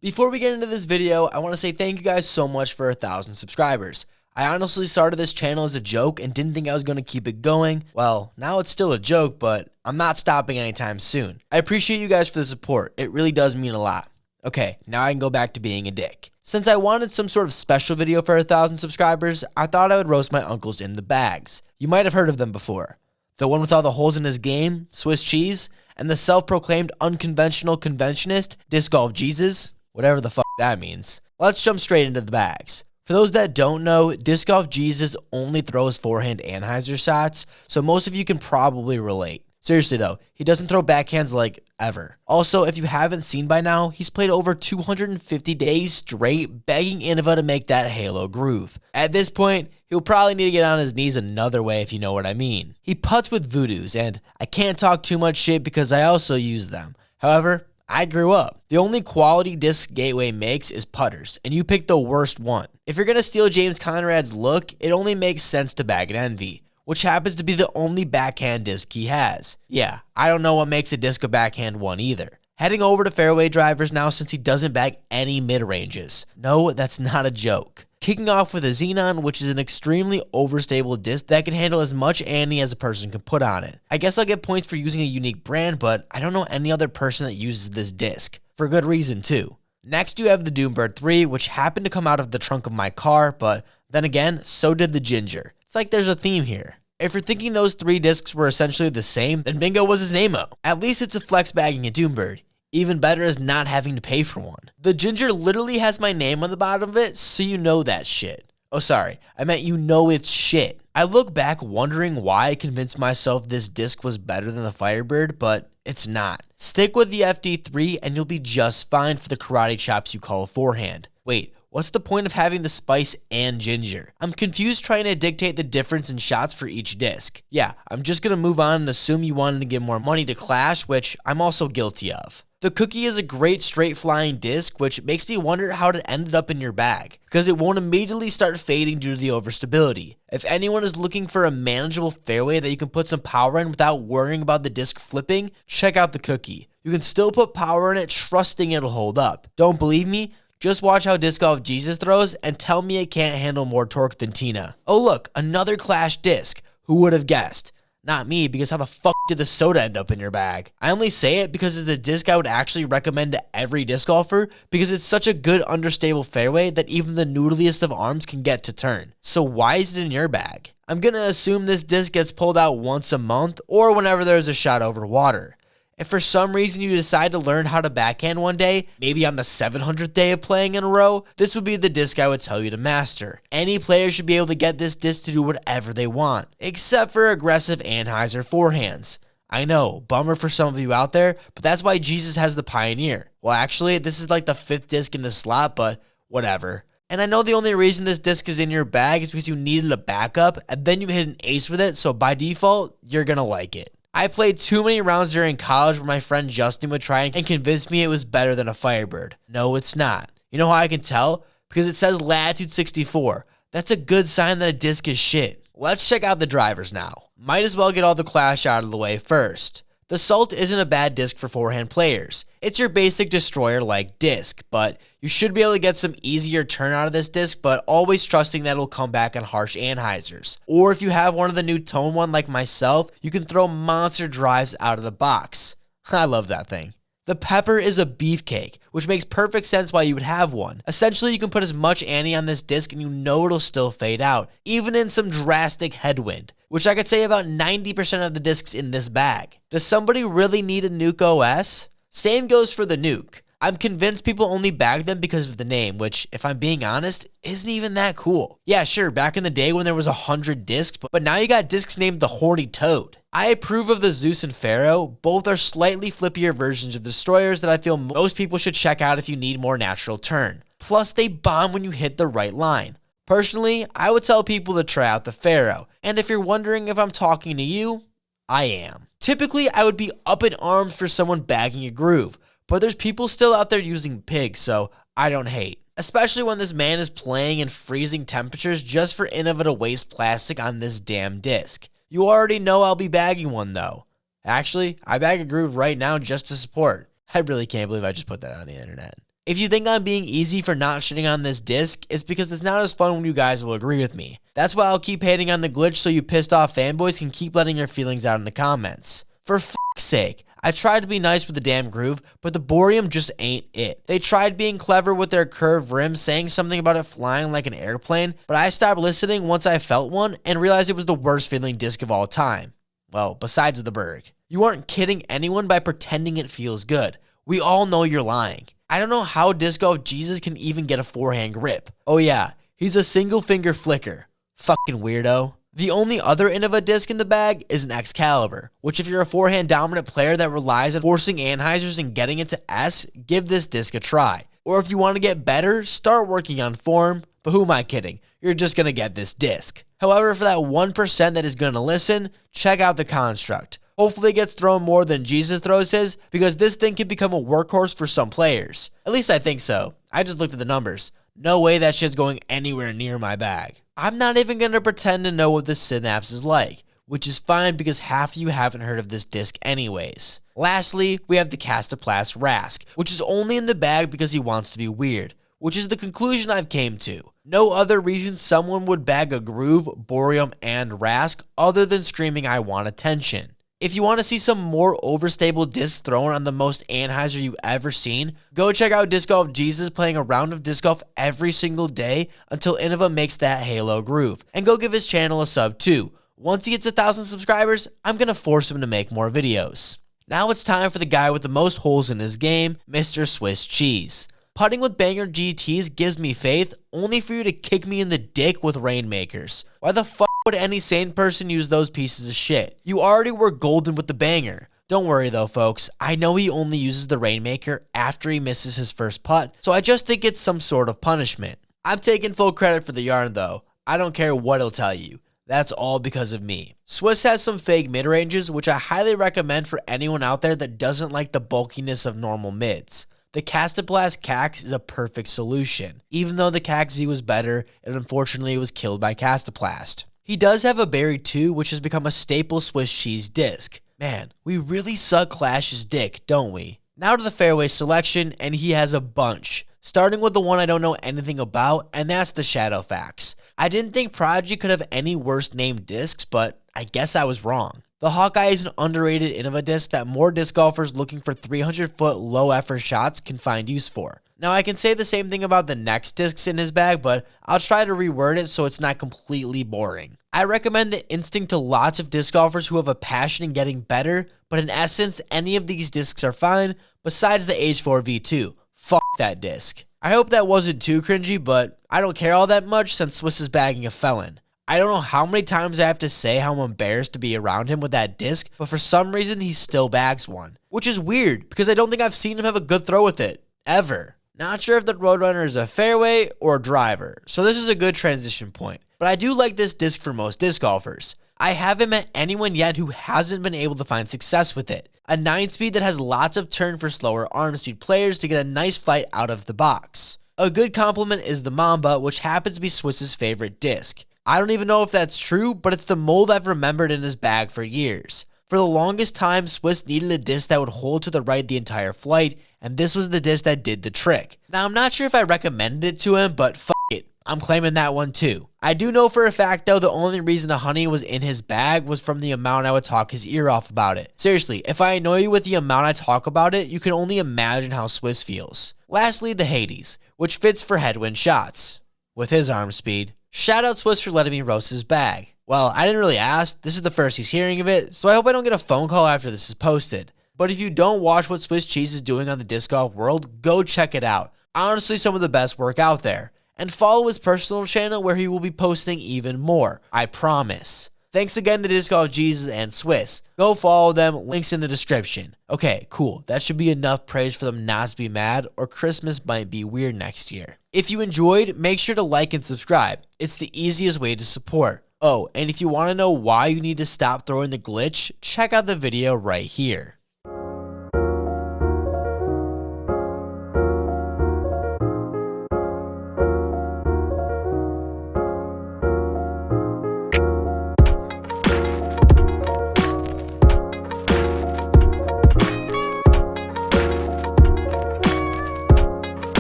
Before we get into this video, I want to say thank you guys so much for 1,000 subscribers. I honestly started this channel as a joke and didn't think I was going to keep it going. Well, now it's still a joke, but I'm not stopping anytime soon. I appreciate you guys for the support. It really does mean a lot. Okay, now I can go back to being a dick. Since I wanted some sort of special video for 1,000 subscribers, I thought I would roast my uncles in the bags. You might have heard of them before. The one with all the holes in his game, Swiss cheese, and the self-proclaimed unconventional conventionist, Disc Golf Jesus. Whatever the fuck that means. Let's jump straight into the bags. For those that don't know, Disc Golf Jesus only throws forehand anhyzer shots, so most of you can probably relate. Seriously though, he doesn't throw backhands like ever. Also, if you haven't seen by now, he's played over 250 days straight begging Innova to make that Halo groove. At this point, he'll probably need to get on his knees another way if you know what I mean. He putts with voodoos, and I can't talk too much shit because I also use them. However, I grew up. The only quality disc Gateway makes is putters, and you pick the worst one. If you're gonna steal James Conrad's look, it only makes sense to bag an Envy, which happens to be the only backhand disc he has. Yeah, I don't know what makes a disc a backhand one either. Heading over to fairway drivers now since he doesn't bag any mid-ranges. No, that's not a joke. Kicking off with a Xenon, which is an extremely overstable disc that can handle as much ante as a person can put on it. I guess I'll get points for using a unique brand, but I don't know any other person that uses this disc. For good reason too. Next you have the Doombird 3, which happened to come out of the trunk of my car, but then again, so did the Ginger. It's like there's a theme here. If you're thinking those three discs were essentially the same, then bingo was his name-o. At least it's a flex bagging a Doombird. Even better is not having to pay for one. The Ginger literally has my name on the bottom of it, so you know that shit. Oh, sorry. I meant you know it's shit. I look back wondering why I convinced myself this disc was better than the Firebird, but it's not. Stick with the FD3 and you'll be just fine for the karate chops you call a forehand. Wait, what's the point of having the Spice and Ginger? I'm confused trying to dictate the difference in shots for each disc. Yeah, I'm just gonna move on and assume you wanted to give more money to Clash, which I'm also guilty of. The Cookie is a great straight flying disc, which makes me wonder how it ended up in your bag, because it won't immediately start fading due to the overstability. If anyone is looking for a manageable fairway that you can put some power in without worrying about the disc flipping, check out the Cookie. You can still put power in it trusting it'll hold up. Don't believe me? Just watch how Disc Golf Jesus throws and tell me it can't handle more torque than Tina. Oh look, another Clash disc. Who would have guessed? Not me, because how the fuck did the soda end up in your bag? I only say it because it's the disc I would actually recommend to every disc golfer because it's such a good understable fairway that even the noodliest of arms can get to turn. So why is it in your bag? I'm gonna assume this disc gets pulled out once a month or whenever there's a shot over water. If for some reason you decide to learn how to backhand one day, maybe on the 700th day of playing in a row, this would be the disc I would tell you to master. Any player should be able to get this disc to do whatever they want, except for aggressive anhyzer forehands. I know, bummer for some of you out there, but that's why Jesus has the Pioneer. Well actually, this is like the 5th disc in the slot, but whatever. And I know the only reason this disc is in your bag is because you needed a backup, and then you hit an ace with it, so by default, you're gonna like it. I played too many rounds during college where my friend Justin would try and convince me it was better than a Firebird. No, it's not. You know how I can tell? Because it says Latitude 64. That's a good sign that a disc is shit. Let's check out the drivers now. Might as well get all the Clash out of the way first. The Salt isn't a bad disc for forehand players. It's your basic destroyer-like disc, but you should be able to get some easier turn out of this disc, but always trusting that it'll come back on harsh anhyzers. Or if you have one of the new tone one like myself, you can throw monster drives out of the box. I love that thing. The Pepper is a beefcake, which makes perfect sense why you would have one. Essentially, you can put as much ante on this disc and you know it'll still fade out, even in some drastic headwind, which I could say about 90% of the discs in this bag. Does somebody really need a Nuke OS? Same goes for the Nuke. I'm convinced people only bag them because of the name, which, if I'm being honest, isn't even that cool. Yeah, sure, back in the day when there was 100 discs, but now you got discs named the Horty Toad. I approve of the Zeus and Pharaoh. Both are slightly flippier versions of destroyers that I feel most people should check out if you need more natural turn. Plus, they bomb when you hit the right line. Personally, I would tell people to try out the Pharaoh, and if you're wondering if I'm talking to you, I am. Typically, I would be up in arms for someone bagging a groove, but there's people still out there using pigs, so I don't hate. Especially when this man is playing in freezing temperatures just for Innova to waste plastic on this damn disc. You already know I'll be bagging one though. Actually, I bag a groove right now just to support. I really can't believe I just put that on the internet. If you think I'm being easy for not shitting on this disc, it's because it's not as fun when you guys will agree with me. That's why I'll keep hating on the glitch so you pissed off fanboys can keep letting your feelings out in the comments. For fuck's sake, I tried to be nice with the damn groove, but the Boreum just ain't it. They tried being clever with their curved rim, saying something about it flying like an airplane, but I stopped listening once I felt one and realized it was the worst feeling disc of all time. Well, besides the Berg. You aren't kidding anyone by pretending it feels good. We all know you're lying. I don't know how Disc Golf Jesus can even get a forehand grip. Oh yeah, he's a single finger flicker. Fucking weirdo. The only other Innova disc in the bag is an Excalibur, which if you're a forehand dominant player that relies on forcing anhyzers and getting it to S, give this disc a try. Or if you want to get better, start working on form, but who am I kidding? You're just going to get this disc. However, for that 1% that is going to listen, check out the Construct. Hopefully it gets thrown more than Jesus throws his, because this thing could become a workhorse for some players. At least I think so. I just looked at the numbers. No way that shit's going anywhere near my bag. I'm not even going to pretend to know what the Synapse is like, which is fine because half of you haven't heard of this disc anyways. Lastly, we have the Castoplast Rask, which is only in the bag because he wants to be weird, which is the conclusion I've came to. No other reason someone would bag a Groove, Boreum, and Rask other than screaming I want attention. If you want to see some more overstable discs thrown on the most anhyzer you've ever seen, go check out Disc Golf Jesus playing a round of disc golf every single day until Innova makes that Halo groove. And go give his channel a sub too. Once he gets 1,000 subscribers, I'm going to force him to make more videos. Now it's time for the guy with the most holes in his game, Mr. Swiss Cheese. Putting with banger GTs gives me faith, only for you to kick me in the dick with Rainmakers. Why the fuck would any sane person use those pieces of shit? You already were golden with the banger. Don't worry though, folks. I know he only uses the Rainmaker after he misses his first putt, so I just think it's some sort of punishment. I'm taking full credit for the yarn though. I don't care what he'll tell you. That's all because of me. Swiss has some fake mid-ranges, which I highly recommend for anyone out there that doesn't like the bulkiness of normal mids. The Castoplast Cax is a perfect solution, even though the Cax Z was better and unfortunately it was killed by Castoplast. He does have a Berry too, which has become a staple Swiss cheese disc. Man, we really suck Clash's dick, don't we? Now to the fairway selection, and he has a bunch. Starting with the one I don't know anything about, and that's the Shadowfax. I didn't think Prodigy could have any worse named discs, but I guess I was wrong. The Hawkeye is an underrated Innova disc that more disc golfers looking for 300-foot low-effort shots can find use for. Now, I can say the same thing about the next discs in his bag, but I'll try to reword it so it's not completely boring. I recommend the Instinct to lots of disc golfers who have a passion in getting better, but in essence, any of these discs are fine, besides the H4 V2. Fuck that disc. I hope that wasn't too cringy, but I don't care all that much since Swiss is bagging a felon. I don't know how many times I have to say how I'm embarrassed to be around him with that disc, but for some reason he still bags one. Which is weird, because I don't think I've seen him have a good throw with it. Ever. Not sure if the Roadrunner is a fairway or a driver, so this is a good transition point. But I do like this disc for most disc golfers. I haven't met anyone yet who hasn't been able to find success with it. A 9-speed that has lots of turn for slower arm speed players to get a nice flight out of the box. A good compliment is the Mamba, which happens to be Swiss's favorite disc. I don't even know if that's true, but it's the mold I've remembered in his bag for years. For the longest time, Swiss needed a disc that would hold to the right the entire flight, and this was the disc that did the trick. Now, I'm not sure if I recommended it to him, but fuck it, I'm claiming that one too. I do know for a fact though, the only reason a honey was in his bag was from the amount I would talk his ear off about it. Seriously, if I annoy you with the amount I talk about it, you can only imagine how Swiss feels. Lastly, the Hades, which fits for headwind shots. With his arm speed. Shout out Swiss for letting me roast his bag. Well, I didn't really ask, this is the first he's hearing of it, so I hope I don't get a phone call after this is posted. But if you don't watch what Swiss Cheese is doing on the disc golf world, go check it out. Honestly, some of the best work out there. And follow his personal channel where he will be posting even more, I promise. Thanks again to Disc Golf Jesus and Swiss. Go follow them, links in the description. Okay, cool. That should be enough praise for them not to be mad, or Christmas might be weird next year. If you enjoyed, make sure to like and subscribe. It's the easiest way to support. Oh, and if you want to know why you need to stop throwing the glitch, check out the video right here.